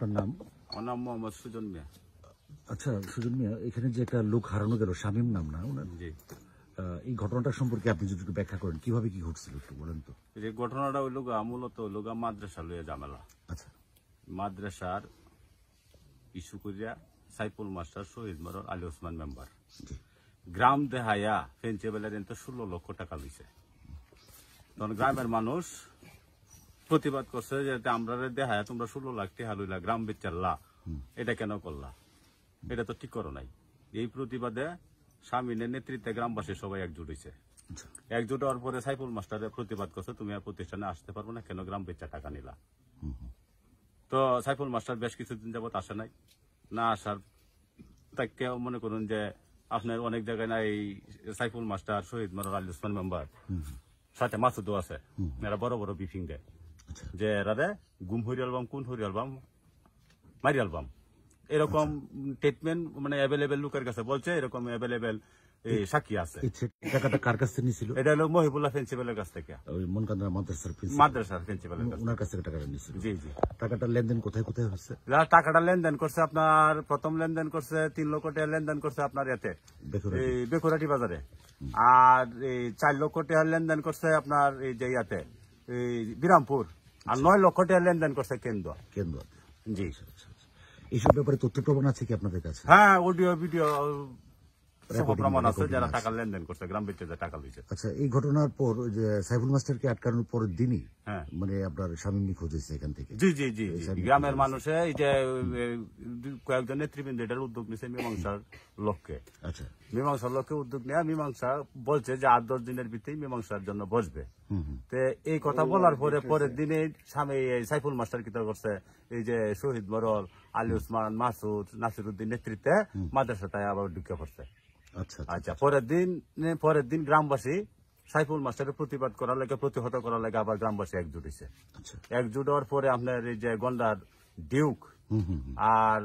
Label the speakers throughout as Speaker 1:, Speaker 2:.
Speaker 1: আপনার নাম?
Speaker 2: আমার নাম মোহাম্মদ সুজন মিয়া।
Speaker 1: আচ্ছা সুজন মিয়া, এখানে যে একটা লোক হারানো গেল, শামীম নাম না ওনার?
Speaker 2: জি।
Speaker 1: এই ঘটনাটা সম্পর্কে আপনি যদি একটু ব্যাখ্যা করেন, কিভাবে কি ঘটছিল একটু বলেন তো।
Speaker 2: এই ঘটনাটা হইল মূলত হইল মাদ্রাসা লইয়া ঝামেলা।
Speaker 1: আচ্ছা।
Speaker 2: মাদ্রাসার ইস্যু করিয়া সাইফুল মাস্টার, শহীদ মরর, আলী ওসমান মেম্বার গ্রাম দেহাইয়া ফেঞ্চেবেলের 16 লক্ষ টাকা লইছে। তখন গ্রামের মানুষ প্রতিবাদ করছে যে আমরা দেহায়া তোমরা 16 লাখ টাকা লইলা, গ্রাম বেচারলা, এটা কেন করলা? এটা তো ঠিক করো নাই। এই প্রতিবাদে স্বামীনের নেতৃত্বে গ্রামবাসী সবাই একজুট হয়েছে। একজুট হওয়ার পরে সাইফুল মাস্টারের প্রতিবাদ করছে, তুমি আর প্রতিষ্ঠানে আসতে পারবো না, কেন গ্রাম বেচা টাকা নিলা? তো সাইফুল মাস্টার বেশ কিছুদিন যাবত আসে নাই। না আসার তাকে মনে করুন যে আপনার অনেক জায়গায় না এই সাইফুল মাস্টার, শহীদ মরর, আলী ওসমান মেম্বার সাথে মাসুদও আছে, এরা বড় বড় ব্রিফিং দেয় যে এরা গুম হরিয়ালবাম, কোন হরিয়ালবাম, মারিয়ালবাম, এরকম ট্রিটমেন্ট মানে অ্যাভেলেবেল লোকের কাছে বলছে, এরকম অ্যাভেলেবেল সাক্ষী আছে।
Speaker 1: টাকাটা কার কাছ থেকে নিয়েছিল?
Speaker 2: এটা হলো মহিবুল্লাহ প্রিন্সিপালের কাছ থেকে,
Speaker 1: মনকান্দা মাদ্রাসার
Speaker 2: প্রিন্সিপালের কাছ
Speaker 1: ওনার কাছ থেকে টাকাটা নিয়েছিল।
Speaker 2: জি জি।
Speaker 1: টাকাটার লেনদেন কোথায় কোথায় হচ্ছে?
Speaker 2: টাকাটা লেনদেন করছে আপনার, প্রথম লেনদেন করছে 3 লক্ষ টাকা লেনদেন করছে আপনার এতে এই বেকুরাটি বাজারে, আর এই 4 লক্ষ টাকা লেনদেন করছে আপনার এই যে ইয়াতে এই বিরামপুর, আর 9 লক্ষ টাকা লেনদেন করছে কেন্দ্র। জি।
Speaker 1: এইসব ব্যাপারে তথ্য প্রমাণ আছে কি আপনাদের কাছে?
Speaker 2: হ্যাঁ, অডিও ভিডিও প্রমাণ আছে যারা টাকা লেনদেন করছে, গ্রাম বেচে টাকা লইছে।
Speaker 1: আচ্ছা, এই ঘটনার পর যে সাইফুল মাস্টারকে আটকানোর পরের দিনই মানে আপনার স্বামীর নিখোঁজ হয়েছে এখান থেকে?
Speaker 2: জি জি জি। গ্রামের মানুষে এই যে কয়েকজন নেতৃবৃন্দ এটার উদ্যোগ নিছে মীমাংসার লক্ষ্যে।
Speaker 1: আচ্ছা।
Speaker 2: মীমাংসার লক্ষ্যে উদ্যোগ নেওয়া, মীমাংসা বলছে যে 8-10 দিনের ভিতরেই মীমাংসার জন্য বসবে। তো এই কথা বলার পরে পরের দিনে স্বামী সাইফুল মাস্টার কি করছে, এই যে শহীদ মরর, আলী ওসমান, মাসুদ, নাসিরউদ্দিন নেতৃত্বে মাদ্রাসাটায় আবার ঢুকে পড়ছে। আচ্ছা, পরের দিন গ্রামবাসী সাইফুল মাস্টারের প্রতিবাদ করার লাগে, প্রতিহত করার লাগে আবার গ্রামবাসী একজুট হয়েছে। একজুট হওয়ার পরে আপনার এই যে গন্ডার ডিউক আর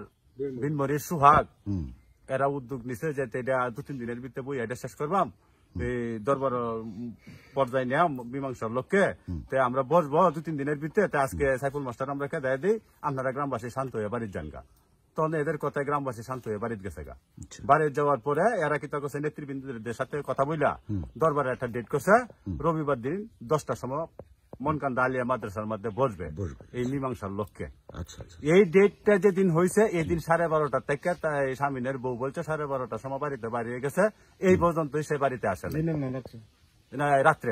Speaker 2: বিনমরির সুহাগ এরা উদ্যোগ নিছে যে এটা 2-3 দিনের ভিতরে বই এটা শেষ করবাম, এই দরবার পর্যায়ে নেওয়া মীমাংসার লক্ষ্যে আমরা বসবো 2-3 দিনের ভিতরে। আজকে সাইফুল মাস্টার আমরা খেদাই দিই, আপনারা গ্রামবাসী শান্ত হয়ে বাড়ির যান গা। তখন এদের কথায় গ্রামবাসী শান্ত হয়ে বাড়িতে গেছে গা। বাড়িতে যাওয়ার পরে এরা কি করছে, নেতৃবৃন্দদের সাথে কথা বইলা দরবারে একটা ডেট করছে, রবিবার দিন 10টার সময় মনকান্দা আলিয়া মাদ্রাসার মধ্যে বসবে এই মীমাংসার লক্ষ্যে। এই ডেটটা যেদিন হয়েছে, এই দিন 12:30 থেকে স্বামীনের বউ বলছে 12:30টার সময় বাড়িতে বাড়িয়ে গেছে, এই পর্যন্তই সে বাড়িতে আসে না, রাত্রে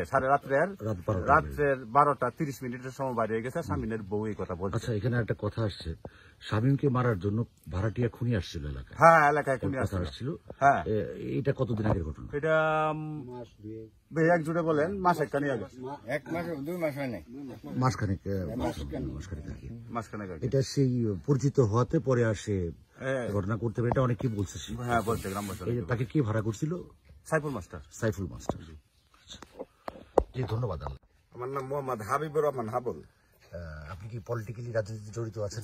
Speaker 2: 12:30 সময় বাড়িয়ে গেছে, স্বামীনের বউ এই কথা বলছে।
Speaker 1: আচ্ছা, এখানে একটা কথা আসছে, শামীমকে মারার জন্য ভাড়াটিয়া খুনি আসছিল এলাকায়।
Speaker 2: হ্যাঁ, এলাকায় খুনি আসছিল। হ্যাঁ,
Speaker 1: এটা কতদিন আগের ঘটনা?
Speaker 2: এটা এক জুড়ে বলেন মাসের খানি আগে,
Speaker 3: 1 মাস 2 মাস হয় নাই,
Speaker 1: মাসখানেক
Speaker 2: আগে।
Speaker 1: এটা সেই পরিচিত হওয়াতে পরে আর সে ঘটনা করতে পারে, এটা অনেকেই বলছে।
Speaker 2: হ্যাঁ, বলছে গ্রামবাসী।
Speaker 1: তাকে কি ভাড়া করছিল?
Speaker 2: সাইফুল মাস্টার।
Speaker 1: জি, ধন্যবাদ।
Speaker 3: আমার নাম মোহাম্মদ হাবিবুর রহমান হাবুল।
Speaker 1: আপনি কি পলিটিক্যালি রাজনীতি জড়িত আছেন?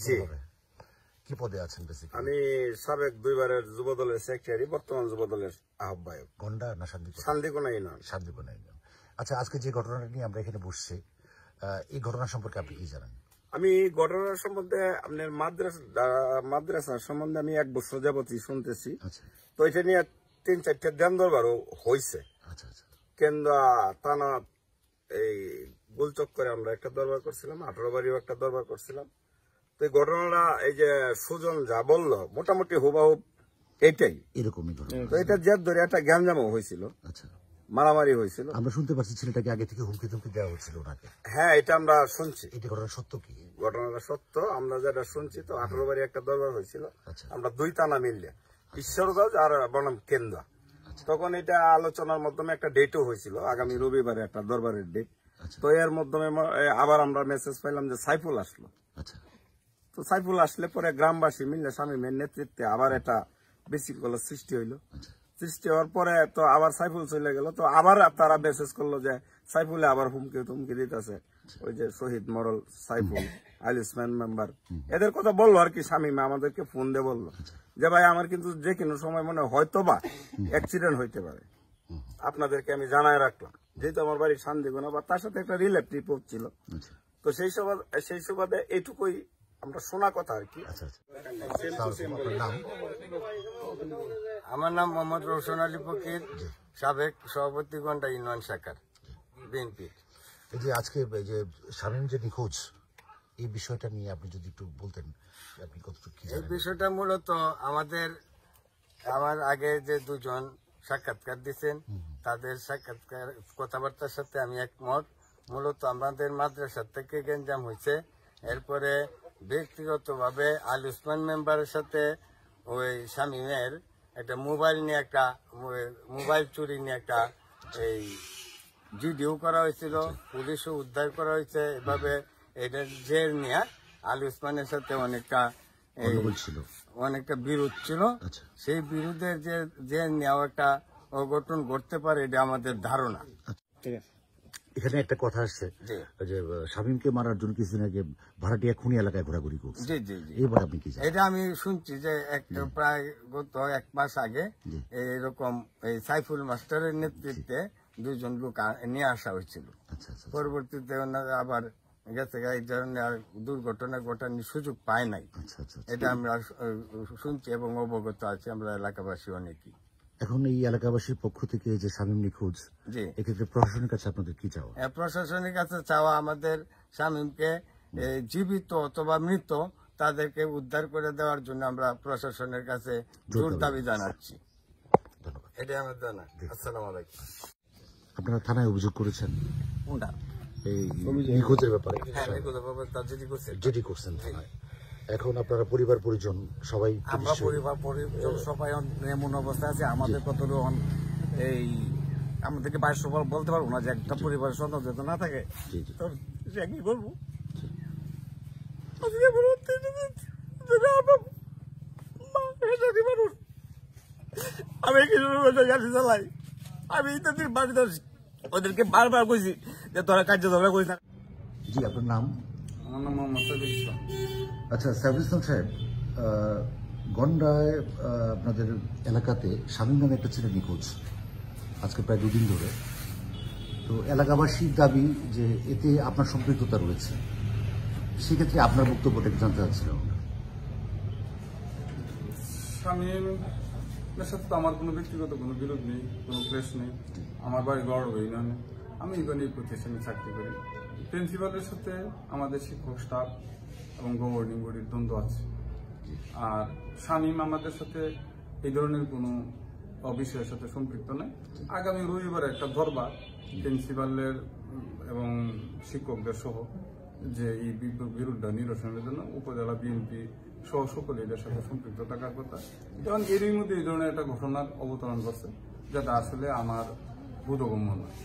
Speaker 1: কি পদে আছেন?
Speaker 3: আমি সাবেক 2 বারের যুবদলের সেক্রেটারি, বর্তমান যুবদলের আহ্বায়ক।
Speaker 1: গন্ডা না
Speaker 3: শান্তিকোনা ইউনিয়ন।
Speaker 1: আচ্ছা, আজকে যে ঘটনাটা নিয়ে আমরা এখানে বসছি, এই ঘটনা সম্পর্কে আপনি কি জানেন?
Speaker 3: আমি ঘটনার সম্বন্ধে আপনার মাদ্রাসা সম্বন্ধে আমি 1 বছর যাবতই শুনতেছি। তো এটা নিয়ে 3-4টা ধ্যান দরবারও হয়েছে। কেন্দ্র থানা এই গোলচক্করে আমরা একটা দরবার করছিলাম, 18 বাড়িও একটা দরবার করছিলাম। তো এই ঘটনাটা এই যে সুজন যা বললো মোটামুটি হুবাহুব এইটাই,
Speaker 1: এরকমই।
Speaker 3: তো এটা জেদ ধরে একটা গ্যাঞ্জামও হয়েছিল, মারামারি হয়েছিল।
Speaker 1: আমরা শুনতে পাচ্ছি ছেলেটাকে আগে থেকে হুমকি টুমকি দেওয়া হচ্ছিল ওনাকে।
Speaker 3: হ্যাঁ, এটা আমরা শুনছি।
Speaker 1: এটা ঘটনা সত্য কি?
Speaker 3: ঘটনাটা সত্য, আমরা যেটা শুনছি। তো 18 বাড়ি একটা দরবার হয়েছিল, আমরা 2 থানা মিললে, ঈশ্বরগঞ্জ আর বনাম কেন্দ্র। তখন এটা আলোচনার মাধ্যমে একটা ডেটও হয়েছিল, আগামী রবিবারে একটা দরবারের ডেট। তো এর মাধ্যমে আবার আমরা মেসেজ পাইলাম যে সাইফুল আসলো। তো সাইফুল আসলে পরে গ্রামবাসী মিললে স্বামীমের নেতৃত্বে আবার একটা বিশৃঙ্খলার সৃষ্টি হইলো। সৃষ্টি হওয়ার পরে তো আবার সাইফুল চলে গেল। তো আবার তারা মেসেজ করলো যে সাইফুলে আবার হুমকি তুমকি দিতেছে, ওই যে শহীদ মরল সাইফুল, আলী ওসমান মেম্বার, এদের কথা বললো আর কি। স্বামীমা আমাদেরকে ফোন দিয়ে বললো যে ভাই আমার কিন্তু যে কোনো সময় মনে হয়তো বা অ্যাক্সিডেন্ট হইতে পারে, আপনাদেরকে আমি জানায় রাখলাম, যেহেতু আমার বাড়ি শান্তিগোনা, বা তার সাথে একটা রিলেটিভ ছিল। তো সেই সুবাদে এইটুকুই আমরা শোনা কথা আর কি।
Speaker 1: আচ্ছা আচ্ছা, আপনার নাম?
Speaker 4: আমার নাম মোহাম্মদ রৌশন আলী ফকির, সাবেক সভাপতি গন্ডা ইউনিয়ন শাখার বিএনপি।
Speaker 1: এই যে আজকে এই যে শামীম যে নিখোঁজ, এই বিষয়টা নিয়ে আপনি যদি একটু বলতেন, আপনি কতটুকু কি
Speaker 4: এই
Speaker 1: জানেন?
Speaker 4: বিষয়টা মূলত আমার আগে যে দুজন সাক্ষাৎকার দিচ্ছেন তাদের সাক্ষাৎকার কথাবার্তার সাথে আমি একমত। মূলত আমাদের মাদ্রাসা থেকে গেঞ্জাম হয়েছে, এরপরে ব্যক্তিগতভাবে আল উসমান মেম্বারের সাথে ওই শামীমের একটা মোবাইল চুরি নিয়ে একটা এই জিডিও করা হয়েছিল, পুলিশও উদ্ধার করা হয়েছে। এভাবে এটা জের নিয়ে আল উসমানের সাথে অনেকটা বিরোধ ছিল।
Speaker 1: আচ্ছা।
Speaker 4: সেই বিরোধের যে নেওয়া একটা অঘটন ঘটতে পারে এটা আমাদের ধারণা।
Speaker 1: এখানে একটা কথা আসছে যে শামীমকে মারার জন্য কিছুদিন আগে ভাড়াটিয়া খুনি এলাকায় ঘোরাঘুরি করছে।
Speaker 4: জি জি জি,
Speaker 1: এবার আপনি কি জানেন?
Speaker 4: এটা আমি শুনছি যে প্রায় গত 1 মাস আগে এরকম এই সাইফুল মাস্টারের নেতৃত্বে 2 জন লোক নিয়ে আসা হয়েছিল।
Speaker 1: আচ্ছা আচ্ছা,
Speaker 4: পরবর্তীতে ওনারা আবার গেছে, এই ধরনের আর দুর্ঘটনা ঘটানোর সুযোগ পায় নাই।
Speaker 1: আচ্ছা আচ্ছা,
Speaker 4: এটা আমরা শুনছি এবং অবগত আছি আমরা এলাকাবাসী অনেকেই।
Speaker 1: এখন এই এলাকাবাসীর পক্ষ থেকে যে শামীম নিখোঁজ,
Speaker 4: জি,
Speaker 1: এক্ষেত্রে প্রশাসনের কাছে আপনাদের কি চাওয়া?
Speaker 4: প্রশাসনের কাছে চাওয়া আমাদের শামীমকে জীবিত অথবা মৃত তাদেরকে উদ্ধার করে দেওয়ার জন্য আমরা প্রশাসনের কাছে জোর দাবি জানাচ্ছি।
Speaker 1: ধন্যবাদ।
Speaker 4: এটাই আমার জানা। আসসালামু আলাইকুম।
Speaker 1: আপনারা থানায় অভিযোগ করেছেন
Speaker 4: কোনটা?
Speaker 1: এই নিখোঁজের ব্যাপারে?
Speaker 4: হ্যাঁ, যদি করছেন
Speaker 1: যেটি করছেন থানায়। এখন আপনারা পরিবার পরিজন সবাই
Speaker 5: আমরা পরিবার সবাই এমন অবস্থা আছে, আমাদের কত এই আমাদেরকে বাইরে বলতে পারবো না যে একটা পরিবারের সন্তান যাতে না থাকে, তো সে কি করবো? আমি কিছু গাড়ি চালাই, আমি বাড়িতে ওদেরকে বারবার কইছি যে তোরা কার্য ধরা করিস না।
Speaker 1: জি, আপনার নাম?
Speaker 3: আমার নাম মোহাম্মদ সাইফুল ইসলাম।
Speaker 1: আচ্ছা, সাইফুল ইসলাম সাহেব, গন্ডায় আপনাদের এলাকাতে শামীম নামে একটা ছেলে নিখোঁজ আজকে প্রায় 2 দিন ধরে। তো এলাকাবাসীর দাবি যে এতে আপনার সম্পৃক্ততা রয়েছে, সেক্ষেত্রে আপনার বক্তব্যটা একটু জানতে চাচ্ছিলাম।
Speaker 6: শামীমের সাথে তো আমার কোনো ব্যক্তিগত কোনো বিরোধ নেই, কোনো ক্লেশ নেই। আমার বাড়ি গড় ইউনিয়নে, আমি ইউনিয়ন প্রতিষ্ঠানে চাকরি করি। প্রিন্সিপালের সাথে আমাদের শিক্ষক স্টাফ এবং গভর্নিং বডির দ্বন্দ্ব আছে। আর শামীম আমাদের সাথে এই ধরনের কোনো বিষয়ের সাথে সম্পৃক্ত নেই। আগামী রবিবার একটা দরবার প্রিন্সিপালের এবং শিক্ষকদের সহ যে এই বিরোধটা নিরসনের জন্য উপজেলা বিএনপি সহ সকলে এদের সাথে সম্পৃক্ত থাকার কথা। এবং এরই মধ্যে এই ধরনের একটা ঘটনার অবতরণ করছে যেটা আসলে আমার বোধগম্য নয়।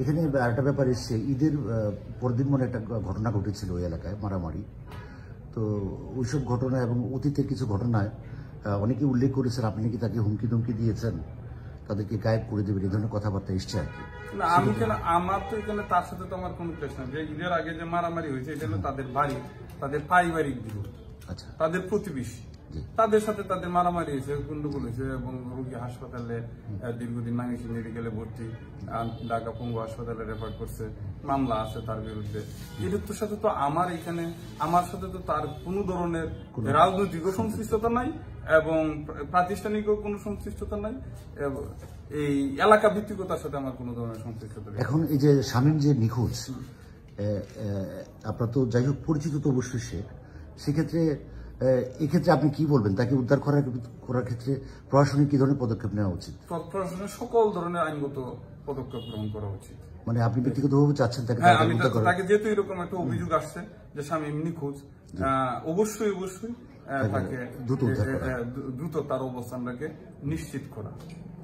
Speaker 1: এখানে আরেকটা ব্যাপার এসছে, ঈদের পরদিন মনে একটা ঘটনা ঘটেছিল ওই এলাকায়, মারামারি। তো ওইসব ঘটনা এবং অতীতের কিছু ঘটনায় অনেকে উল্লেখ করেছেন আপনি নাকি তাকে হুমকি ধমকি দিয়েছেন, তাদেরকে গায়েব করে দেবেন, এই ধরনের কথাবার্তা এসছে আর কি।
Speaker 6: না, আমি কেন, আমার তো এখানে তার সাথে তো আমার কোনো ক্লেশ নাই। যে ঈদের আগে যে মারামারি হয়েছে এটা হলো তাদের বাড়ি, তাদের পারিবারিক বিরোধ,
Speaker 1: আচ্ছা,
Speaker 6: তাদের প্রতিবেশী, তাদের সাথে তাদের মারামারি হয়েছে, গন্ডগোল হয়েছে এবং রোগী হাসপাতালে দীর্ঘদিন মাঙ্গিসি মেডিকেলে ভর্তি, ঢাকা পঙ্গু হাসপাতালে রেফার করছে, মামলা আছে তার বিরুদ্ধে। এটার সাথে তো আমার সাথে তো তার কোনো ধরনের রাজনৈতিক সংশ্লিষ্টতা নাই এবং প্রাতিষ্ঠানিকও কোনো সংশ্লিষ্টতা নাই, এই এলাকা ভিত্তিকতার সাথে আমার কোনো ধরনের সংশ্লিষ্টতা নেই।
Speaker 1: এখন এই যে শামীম যে নিখোঁজ, আপনার তো যাই হোক পরিচিত তো অবশ্যই সে, সেক্ষেত্রে এক্ষেত্রে আপনি কি বলবেন? তাকে উদ্ধার করার ক্ষেত্রে প্রশাসনিক কি ধরনের পদক্ষেপ নেওয়া উচিত?
Speaker 6: প্রশাসনের সকল ধরনের আইনগত পদক্ষেপ গ্রহণ করা উচিত।
Speaker 1: মানে আপনি ব্যক্তিগতভাবে চাচ্ছেন তাকে?
Speaker 6: হ্যাঁ, আমি তাকে যেহেতু এরকম একটা অভিযোগ আসছে যে শামীম নিখোঁজ, অবশ্যই তাকে দ্রুত তার অবস্থানটাকে নিশ্চিত করা।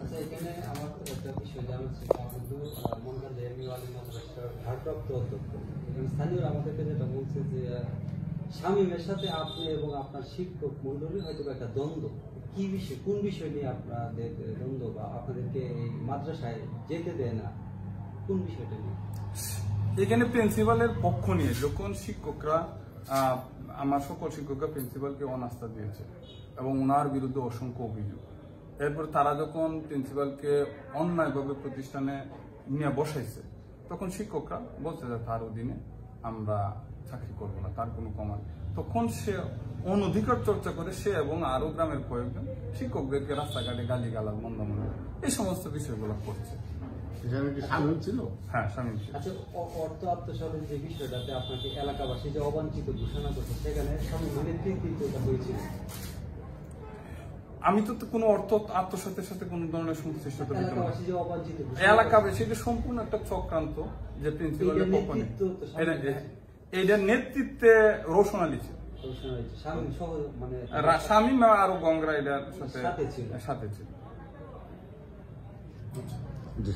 Speaker 7: আচ্ছা, এখানে আমার একটা বিষয় জানা ছিল, কিন্তু মনকার জাহেমি ওয়ালি মাদ্রাসার ভারপ্রাপ্ত অধ্যক্ষ এবং স্থানীয়রা আমাদেরকে যেটা বলছে যে শামীমের সাথে আপনি এবং আপনার শিক্ষক মন্ডলী হয়তো একটা দ্বন্দ্ব। কি বিষয়, কোন বিষয় নিয়ে আপনাদের দ্বন্দ্ব বা আপনাদেরকে এই মাদ্রাসায় যেতে দেয় না, কোন বিষয়টা নিয়ে?
Speaker 6: এখানে প্রিন্সিপালের পক্ষ নিয়ে যখন শিক্ষকরা, আমার সকল শিক্ষকরা প্রিন্সিপালকে অনাস্থা দিয়েছে এবং ওনার বিরুদ্ধে অসংখ্য অভিযোগ, এরপর তারা যখন প্রিন্সিপালকে অন্যায়ভাবে প্রতিষ্ঠানে নিয়ে বসাইছে, তখন শিক্ষকরা বলছে যে তার অধীনে আমরা চাকরি করবো না, তার কোনো কমান। তখন সে অনধিকার চর্চা করে সে এবং আরো গ্রামের কয়েকজন শিক্ষকদেরকে রাস্তাঘাটে গালিগালাজ মন্দামন্দ এই সমস্ত বিষয়গুলো করছে।
Speaker 1: সামিল ছিল।
Speaker 6: হ্যাঁ, সামিল ছিল।
Speaker 7: আচ্ছা, অর্থ আত্মসাতের যে বিষয়টাতে আপনাকে এলাকাবাসী যে অবাঞ্ছিত ঘোষণা করছে, সেখানে স্বামী নেতৃত্বটা হয়েছিল।
Speaker 6: আমি তো কোনো অর্থ আত্মসাতের সাথে কোনো ধরনের সংশ্লিষ্টতা পেতাম না।
Speaker 7: এলাকাবাসী যে অবাঞ্ছিত
Speaker 6: এলাকাবাসী এটা সম্পূর্ণ একটা চক্রান্ত, যে প্রিন্সিপালের পক্ষে এইটার নেতৃত্বে রোশন আলী ছিল,
Speaker 7: স্বামী সহ, মানে
Speaker 6: শামীম আরো গঙ্গরা এটার সাথে ছিল।
Speaker 1: জি।